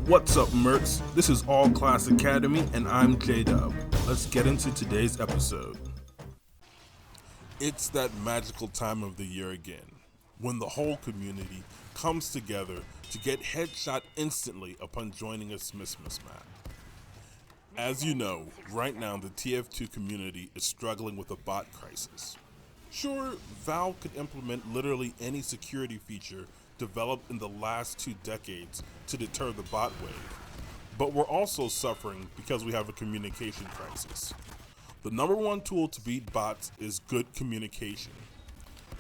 What's up, mercs? This is AllClassAcademy, and I'm JDub. Let's get into today's episode. It's that magical time of the year again, when the whole community comes together to get headshot instantly upon joining a Smithmas map. As you know, right now the TF2 community is struggling with a bot crisis. Sure, Valve could implement literally any security feature developed in the last 2 decades to deter the bot wave, but we're also suffering because we have a communication crisis. The number one tool to beat bots is good communication.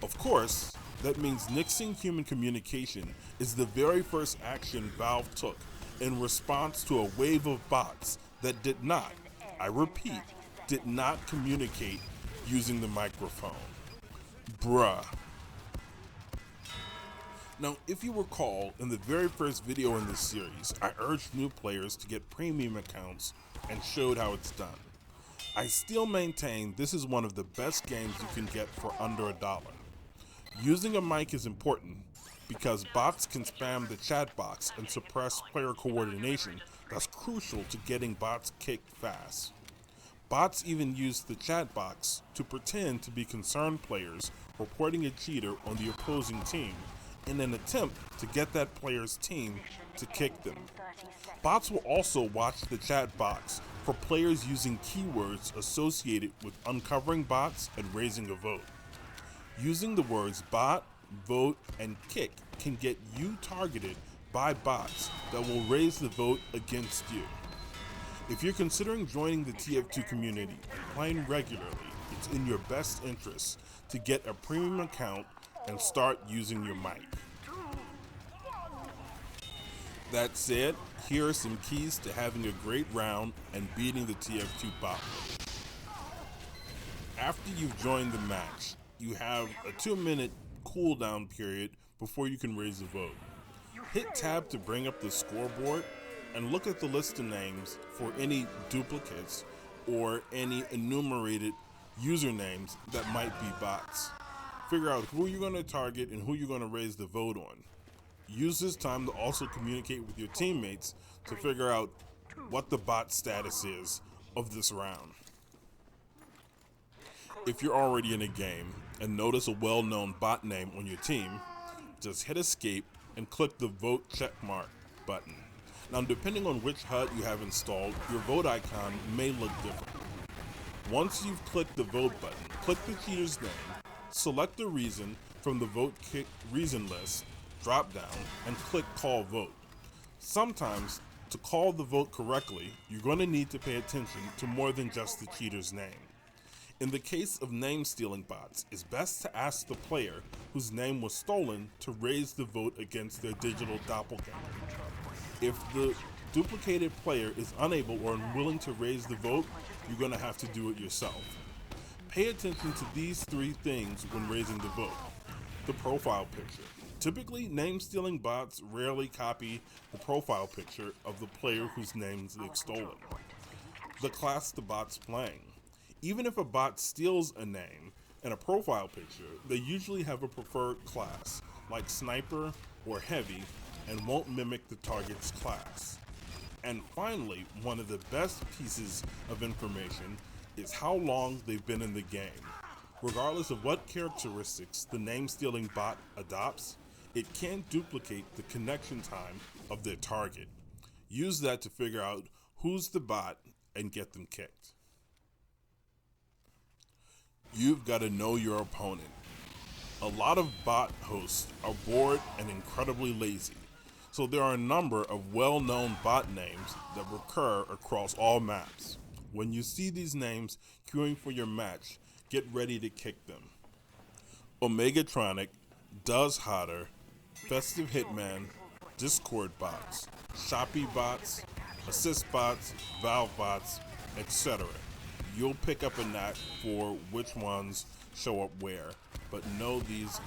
Of course, that means nixing human communication is the very first action Valve took in response to a wave of bots that did not, I repeat, did not communicate using the microphone. Bruh. Now, if you recall, in the very first video in this series, I urged new players to get premium accounts and showed how it's done. I still maintain this is one of the best games you can get for under $1. Using a mic is important because bots can spam the chat box and suppress player coordination that's crucial to getting bots kicked fast. Bots even use the chat box to pretend to be concerned players reporting a cheater on the opposing team in an attempt to get that player's team to kick them. Bots will also watch the chat box for players using keywords associated with uncovering bots and raising a vote. Using the words bot, vote, and kick can get you targeted by bots that will raise the vote against you. If you're considering joining the TF2 community and playing regularly, it's in your best interest to get a premium account and start using your mic. That said, here are some keys to having a great round and beating the TF2 bot wave. After you've joined the match, you have a 2-minute cooldown period before you can raise a vote. Hit tab to bring up the scoreboard and look at the list of names for any duplicates or any enumerated usernames that might be bots. Figure out who you're going to target and who you're going to raise the vote on. Use this time to also communicate with your teammates to figure out what the bot status is of this round. If you're already in a game and notice a well-known bot name on your team, just hit escape and click the vote checkmark button. Now, depending on which HUD you have installed, your vote icon may look different. Once you've clicked the vote button, click the cheater's name, select the reason from the vote kick reason list drop down, and click call vote. Sometimes, to call the vote correctly, you're going to need to pay attention to more than just the cheater's name. In the case of name stealing bots, it's best to ask the player whose name was stolen to raise the vote against their digital doppelganger. If the duplicated player is unable or unwilling to raise the vote, you're going to have to do it yourself. Pay attention to these 3 things when raising the vote. The profile picture. Typically, name-stealing bots rarely copy the profile picture of the player whose name is stolen. The class the bot's playing. Even if a bot steals a name and a profile picture, they usually have a preferred class, like Sniper or Heavy, and won't mimic the target's class. And finally, one of the best pieces of information is how long they've been in the game. Regardless of what characteristics the name-stealing bot adopts, it can't duplicate the connection time of their target. Use that to figure out who's the bot and get them kicked. You've got to know your opponent. A lot of bot hosts are bored and incredibly lazy, so there are a number of well-known bot names that recur across all maps. When you see these names queuing for your match, get ready to kick them. Omegatronic, Does Hotter, Festive Hitman, Discord bots, SHOPPY bots, Assist bots, Valve bots, etc. You'll pick up a knack for which ones show up where, but know these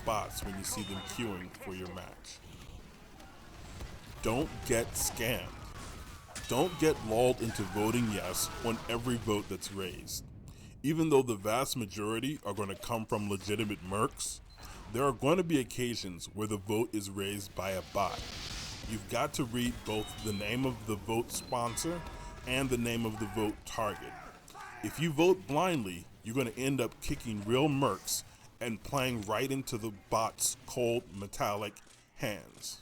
bots when you see them queuing for your match. Don't get scammed. Don't get lulled into voting yes on every vote that's raised. Even though the vast majority are going to come from legitimate mercs, there are going to be occasions where the vote is raised by a bot. you've got to read both the name of the vote sponsor and the name of the vote target. If you vote blindly, you're going to end up kicking real mercs and playing right into the bot's cold metallic hands.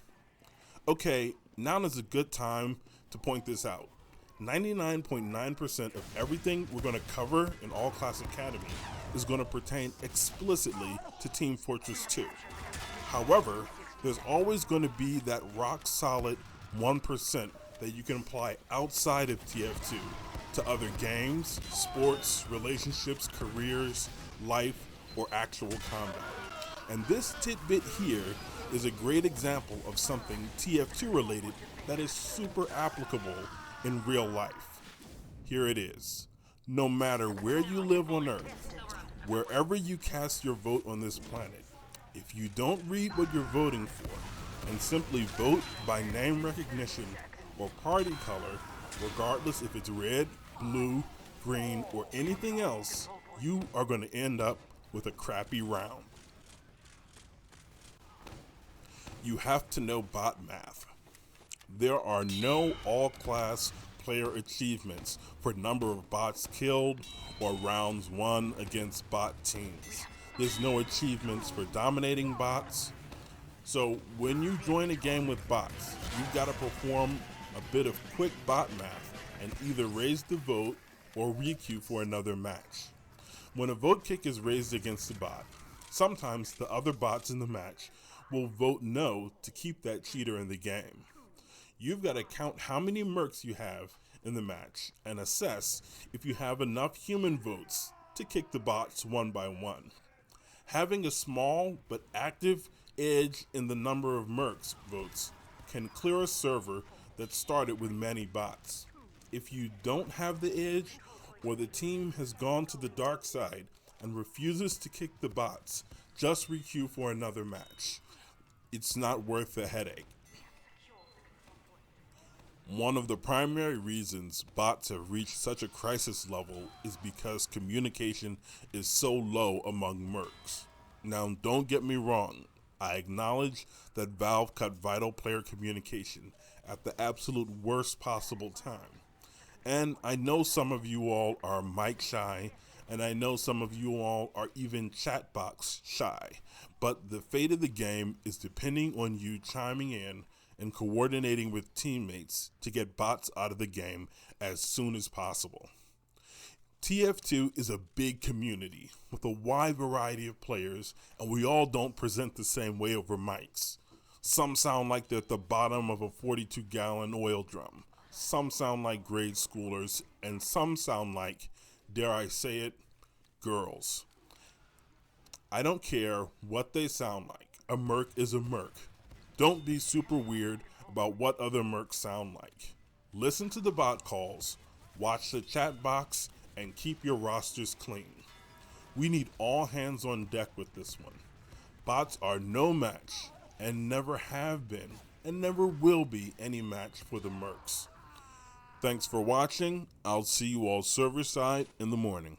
Okay, now is a good time to point this out. 99.9% of everything we're going to cover in All Class Academy is going to pertain explicitly to Team Fortress 2. However, there's always going to be that rock solid 1% that you can apply outside of TF2 to other games, sports, relationships, careers, life, or actual combat. And this tidbit here is a great example of something TF2 related that is super applicable in real life. Here it is. No matter where you live on Earth, wherever you cast your vote on this planet, if you don't read what you're voting for and simply vote by name recognition or party color, regardless if it's red, blue, green, or anything else, you are going to end up with a crappy round. You have to know bot math. There are no all-class player achievements for number of bots killed or rounds won against bot teams. There's no achievements for dominating bots. So when you join a game with bots, you've got to perform a bit of quick bot math and either raise the vote or requeue for another match. When a vote kick is raised against a bot, sometimes the other bots in the match will vote no to keep that cheater in the game. You've got to count how many mercs you have in the match and assess if you have enough human votes to kick the bots one by one. Having a small but active edge in the number of mercs votes can clear a server that started with many bots. If you don't have the edge, or the team has gone to the dark side and refuses to kick the bots, just requeue for another match. It's not worth the headache. One of the primary reasons bots have reached such a crisis level is because communication is so low among mercs. Now, don't get me wrong. I acknowledge that Valve cut vital player communication at the absolute worst possible time. And I know some of you all are mic shy, and I know some of you all are even chat box shy. But the fate of the game is depending on you chiming in and coordinating with teammates to get bots out of the game as soon as possible. TF2 is a big community with a wide variety of players, and we all don't present the same way over mics. Some sound like they're at the bottom of a 42-gallon oil drum. Some sound like grade schoolers, and some sound like, dare I say it, girls. I don't care what they sound like. A merc is a merc. Don't be super weird about what other mercs sound like. Listen to the bot calls, watch the chat box, and keep your rosters clean. We need all hands on deck with this one. Bots are no match, and never have been, and never will be any match for the mercs. Thanks for watching. I'll see you all server side in the morning.